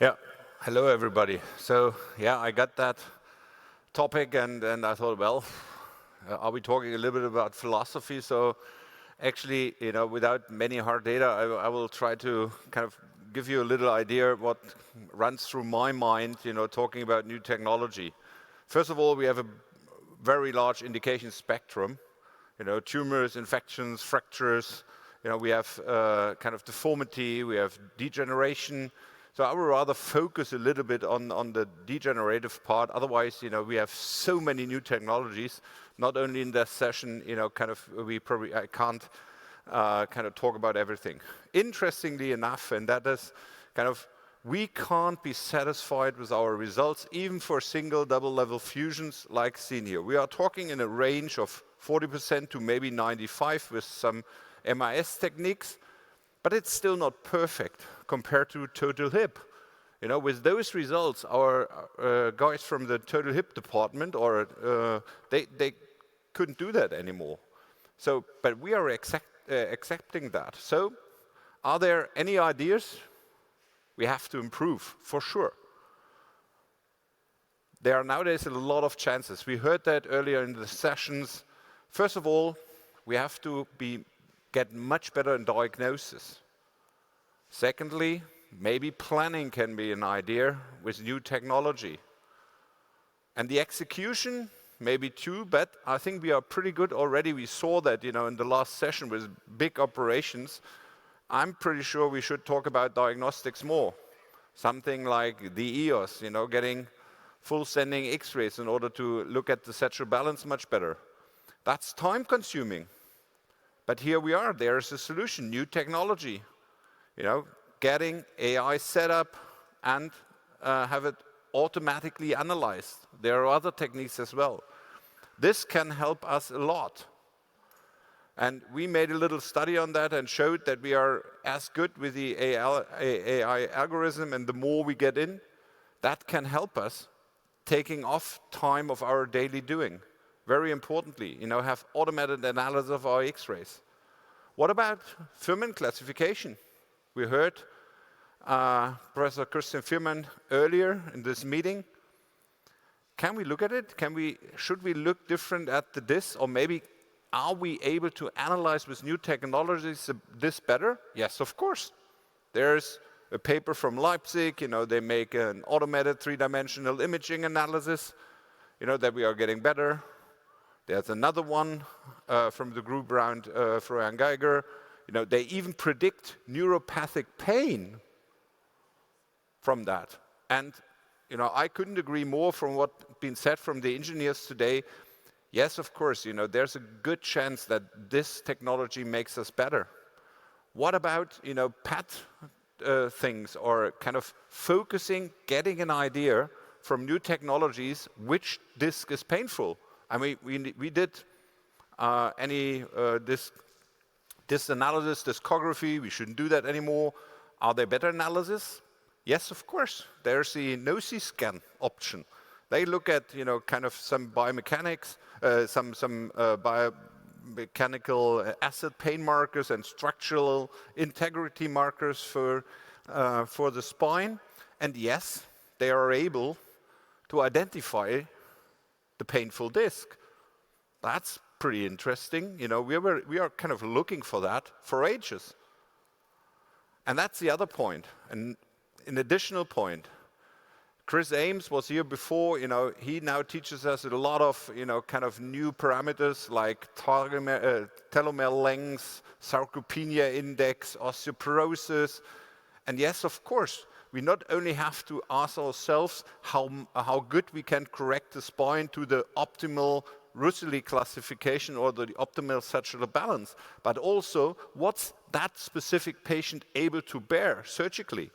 Yeah, hello everybody. So yeah, I got that topic and I thought, well, are we talking a little bit about philosophy? So actually, without many hard data, I will try to kind of give you a little idea what runs through my mind, talking about new technology. First of all, we have a very large indication spectrum, tumors, infections, fractures, we have kind of deformity, we have degeneration. So I would rather focus a little bit on the degenerative part. Otherwise, we have so many new technologies, not only in this session, I can't kind of talk about everything. Interestingly enough, and that is kind of, we can't be satisfied with our results, even for single double-level fusions like seen here. We are talking in a range of 40% to maybe 95% with some MIS techniques, but it's still not perfect compared to total hip. With those results, our guys from the total hip department, they couldn't do that anymore. So, but we are accepting that. So, are there any ideas? We have to improve, for sure. There are nowadays a lot of chances. We heard that earlier in the sessions. First of all, we have to get much better in diagnosis. Secondly, maybe planning can be an idea with new technology. And the execution, maybe too, but I think we are pretty good already. We saw that, in the last session with big operations. I'm pretty sure we should talk about diagnostics more. Something like the EOS, getting full sending X-rays in order to look at the sexual balance much better. That's time consuming. But here we are, there's a solution, new technology. Getting AI set up and have it automatically analyzed. There are other techniques as well. This can help us a lot. And we made a little study on that and showed that we are as good with the AI algorithm, and the more we get in, that can help us taking off time of our daily doing. Very importantly, have automated analysis of our X-rays. What about Firman classification? We heard Professor Christian Firman earlier in this meeting. Can we look at it? Should we look different at the DIS, or maybe are we able to analyze with new technologies this better? Yes, of course. There's a paper from Leipzig, they make an automated three-dimensional imaging analysis, that we are getting better. There's another one from the group around Florian Geiger. They even predict neuropathic pain from that. And, I couldn't agree more from what's been said from the engineers today. Yes, of course, there's a good chance that this technology makes us better. What about, PET things, or kind of focusing, getting an idea from new technologies which disc is painful? I mean, we did this analysis, discography, we shouldn't do that anymore. Are there better analysis? Yes, of course. There's the NOCI scan option. They look at, kind of some biomechanics, some biomechanical acid pain markers and structural integrity markers for the spine. And yes, they are able to identify the painful disc. That's pretty interesting. We are kind of looking for that for ages. And that's the other point. And an additional point. Chris Ames was here before, he now teaches us a lot of, kind of new parameters like telomere length, sarcopenia index, osteoporosis. And yes, of course, we not only have to ask ourselves how good we can correct the spine to the optimal Russell classification or the optimal sexual balance, but also what's that specific patient able to bear surgically,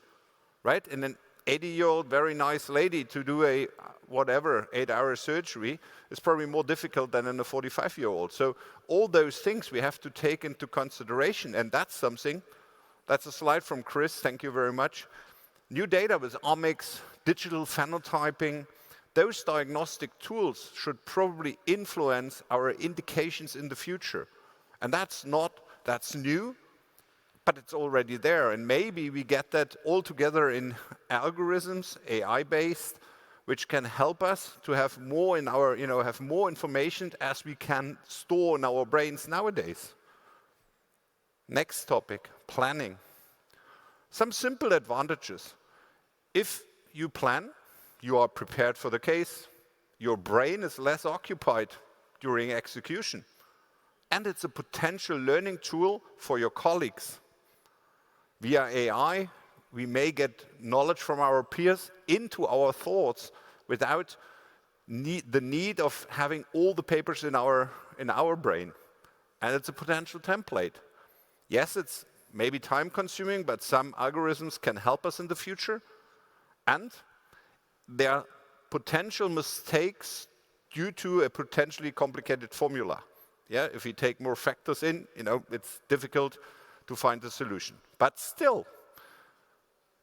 right? And an 80-year-old, very nice lady to do a 8-hour surgery is probably more difficult than in a 45-year-old. So all those things we have to take into consideration, and that's something. That's a slide from Chris, thank you very much. New data with omics, digital phenotyping, those diagnostic tools should probably influence our indications in the future. And that's new, but it's already there. And maybe we get that all together in algorithms, AI-based, which can help us to have more in our, have more information as we can store in our brains nowadays. Next topic, planning. Some simple advantages. If you plan, you are prepared for the case, your brain is less occupied during execution, and it's a potential learning tool for your colleagues. Via AI, we may get knowledge from our peers into our thoughts without the need of having all the papers in our brain. And it's a potential template. Yes, it's maybe time-consuming, but some algorithms can help us in the future. And there are potential mistakes due to a potentially complicated formula. Yeah, if you take more factors in, it's difficult to find the solution. But still,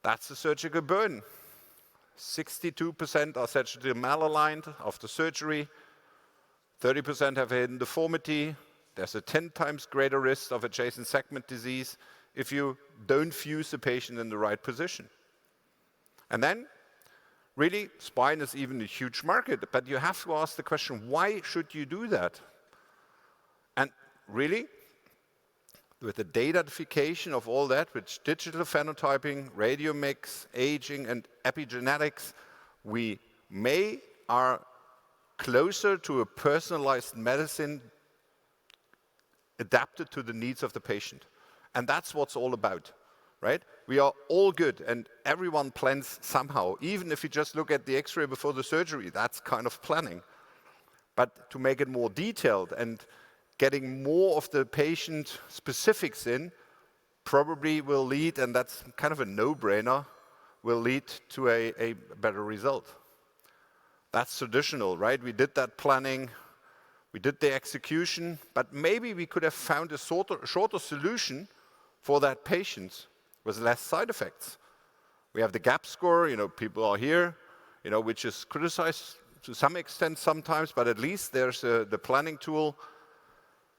that's the surgical burden. 62% are sagittal malaligned after surgery. 30% have a hidden deformity. There's a 10 times greater risk of adjacent segment disease if you don't fuse the patient in the right position. And then, really, spine is even a huge market, but you have to ask the question, why should you do that? And really, with the datification of all that, with digital phenotyping, radiomix, aging, and epigenetics, we are closer to a personalized medicine adapted to the needs of the patient. And that's what's all about, right? We are all good, and everyone plans somehow. Even if you just look at the X-ray before the surgery, that's kind of planning. But to make it more detailed and getting more of the patient specifics in probably will lead, and that's kind of a no-brainer, will lead to a better result. That's traditional, right? We did that planning, we did the execution, but maybe we could have found a shorter solution for that patient with less side effects. We have the gap score, people are here, which is criticized to some extent sometimes, but at least there's the planning tool.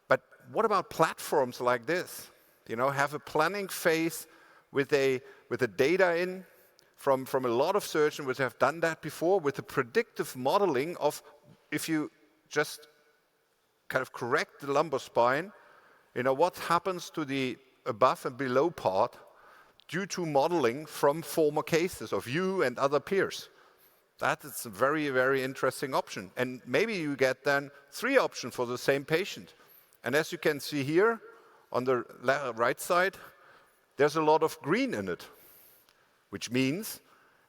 But what about platforms like this? Have a planning phase with the data in from a lot of surgeons which have done that before, with the predictive modeling of if you just kind of correct the lumbar spine, what happens to the above and below part due to modeling from former cases of you and other peers. That is a very, very interesting option. And maybe you get then 3 options for the same patient. And as you can see here, on the right side, there's a lot of green in it, which means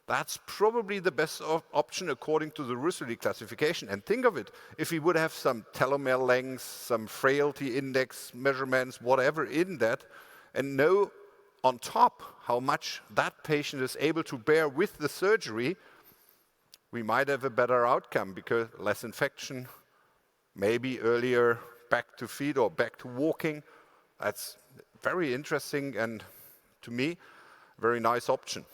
that's probably the best option according to the Russelli classification. And think of it, if we would have some telomere lengths, some frailty index measurements, whatever in that, and know on top how much that patient is able to bear with the surgery, we might have a better outcome because less infection, maybe earlier back to feet or back to walking. That's very interesting and, to me, very nice option.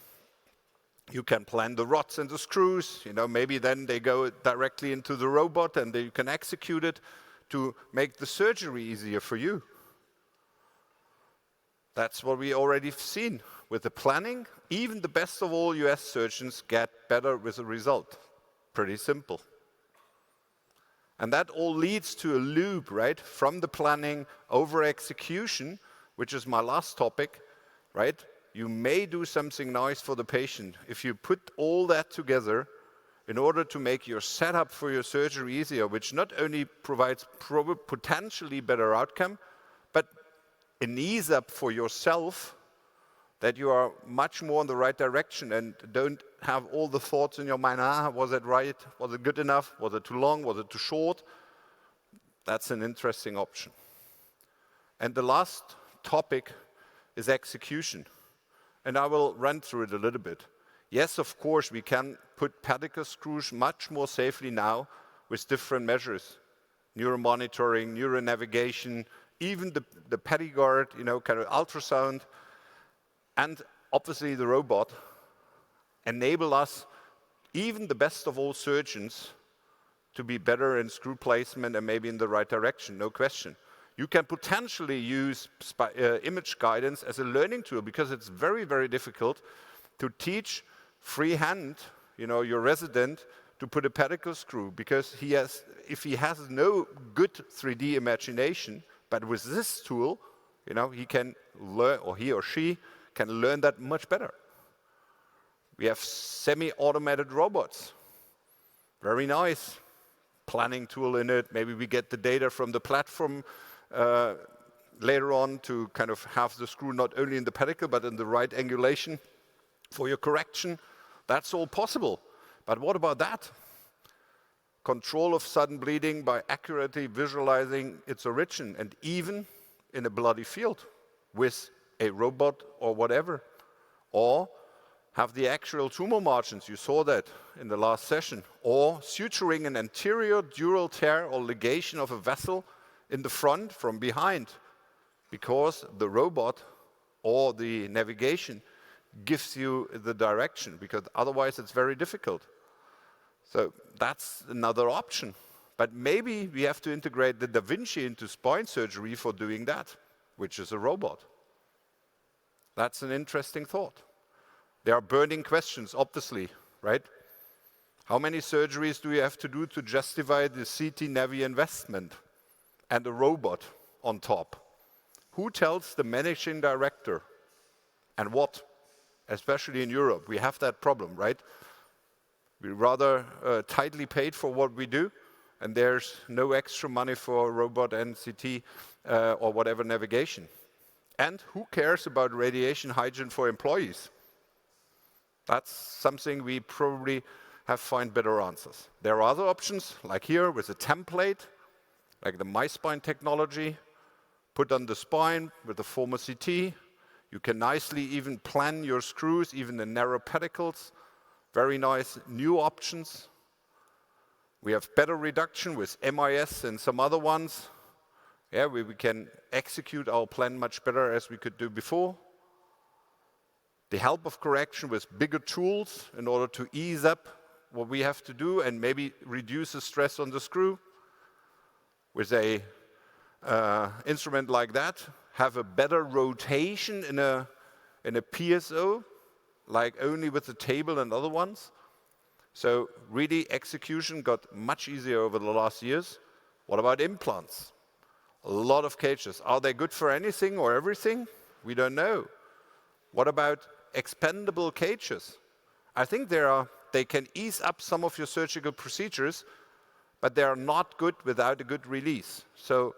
You can plan the rods and the screws, maybe then they go directly into the robot and you can execute it to make the surgery easier for you. That's what we already have seen with the planning. Even the best of all US surgeons get better with the result. Pretty simple. And that all leads to a loop, right? From the planning over execution, which is my last topic, right? You may do something nice for the patient. If you put all that together in order to make your setup for your surgery easier, which not only provides potentially better outcome, but an ease up for yourself that you are much more in the right direction and don't have all the thoughts in your mind, was it right? Was it good enough? Was it too long? Was it too short? That's an interesting option. And the last topic is execution. And I will run through it a little bit. Yes, of course, we can put pedicle screws much more safely now with different measures. Neuromonitoring, neuronavigation, even the PediGuard, kind of ultrasound, and obviously the robot enable us, even the best of all surgeons, to be better in screw placement and maybe in the right direction, no question. You can potentially use image guidance as a learning tool, because it's very, very difficult to teach freehand, your resident to put a pedicle screw, because if he has no good 3D imagination, but with this tool, he can learn, or he or she can learn that much better. We have semi-automated robots. Very nice. Planning tool in it. Maybe we get the data from the platform later on to kind of have the screw not only in the pedicle, but in the right angulation for your correction. That's all possible. But what about that? Control of sudden bleeding by accurately visualizing its origin, and even in a bloody field with a robot or whatever. Or have the actual tumor margins, you saw that in the last session. Or suturing an anterior dural tear or ligation of a vessel in the front from behind, because the robot or the navigation gives you the direction, because otherwise it's very difficult. So that's another option. But maybe we have to integrate the Da Vinci into spine surgery for doing that, which is a robot. That's an interesting thought. There are burning questions, obviously, right? How many surgeries do you have to do to justify the CT Navi investment and a robot on top? Who tells the managing director and what? Especially in Europe, we have that problem, right? We're rather tightly paid for what we do, and there's no extra money for robot and CT or whatever navigation. And who cares about radiation hygiene for employees? That's something we probably have to find better answers. There are other options, like here with a template, like the MySpine technology, put on the spine with the former CT. You can nicely even plan your screws, even the narrow pedicles. Very nice new options. We have better reduction with MIS and some other ones. Yeah, we can execute our plan much better as we could do before. The help of correction with bigger tools in order to ease up what we have to do and maybe reduce the stress on the screw. With a instrument like that, have a better rotation in a PSO, like only with the table and other ones. So really execution got much easier over the last years. What about implants? A lot of cages. Are they good for anything or everything? We don't know. What about expandable cages? I think they can ease up some of your surgical procedures, but they are not good without a good release. So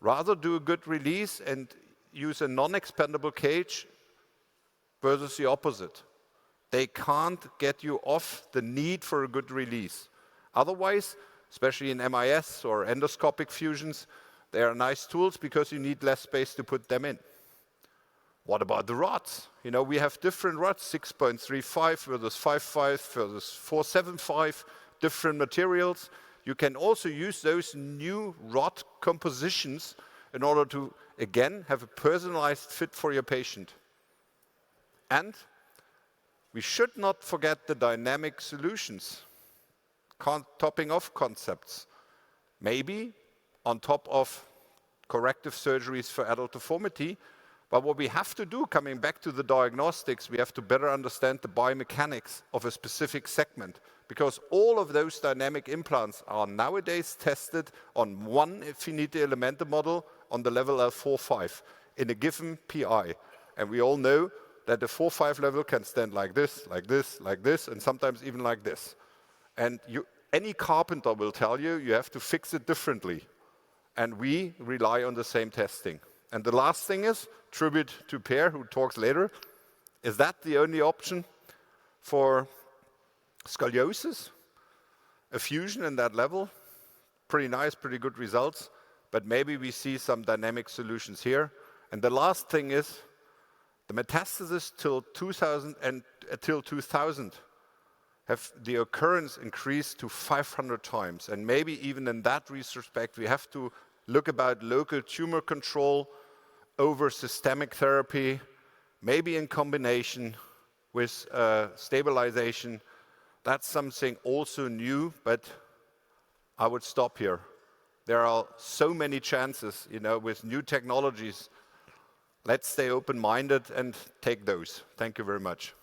rather do a good release and use a non-expandable cage versus the opposite. They can't get you off the need for a good release. Otherwise, especially in MIS or endoscopic fusions, they are nice tools because you need less space to put them in. What about the rods? We have different rods, 6.35 versus 5.5 versus 4.75, different materials. You can also use those new rod compositions in order to, again, have a personalized fit for your patient. And we should not forget the dynamic solutions, topping off concepts. Maybe on top of corrective surgeries for adult deformity. But what we have to do, coming back to the diagnostics, we have to better understand the biomechanics of a specific segment, because all of those dynamic implants are nowadays tested on one finite elemente model on the level L4-5 in a given PI. And we all know that the 4-5 level can stand like this, like this, like this, and sometimes even like this. And any carpenter will tell you, you have to fix it differently. And we rely on the same testing. And the last thing is, tribute to Per, who talks later, is that the only option for scoliosis? A fusion in that level? Pretty nice, pretty good results, but maybe we see some dynamic solutions here. And the last thing is, the metastasis till 2000 have the occurrence increased to 500 times. And maybe even in that respect, we have to look about local tumor control over systemic therapy, maybe in combination with stabilization. That's something also new, but I would stop here. There are so many chances, with new technologies. Let's stay open-minded and take those. Thank you very much.